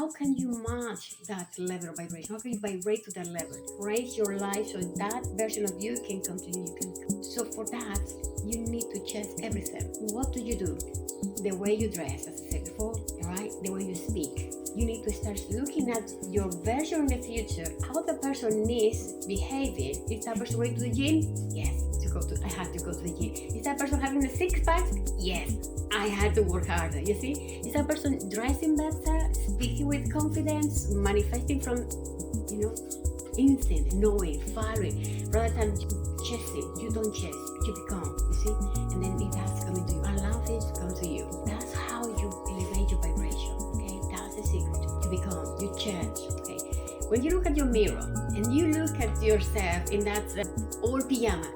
how can you match that level of vibration? How can you vibrate to that level? Raise your life so that version of you can continue. So for that, you need to change everything. What do? The way you dress, as I said before, right? The way you speak. You need to start looking at your version in the future, how the person is behaving. Is that person going to the gym? Yes, I had to go to the gym. Is that person having a six-pack? Yes, I had to work harder. You see? Is that person dressing better, speaking with confidence, manifesting from, instinct, knowing, following, rather than chasing? You don't chase, you become, you see? And then it has to come into you. Allow things to come to you. That's how you elevate your vibration, okay? That's the secret. You become, you change, okay? When you look at your mirror and you look at yourself in that old pajama,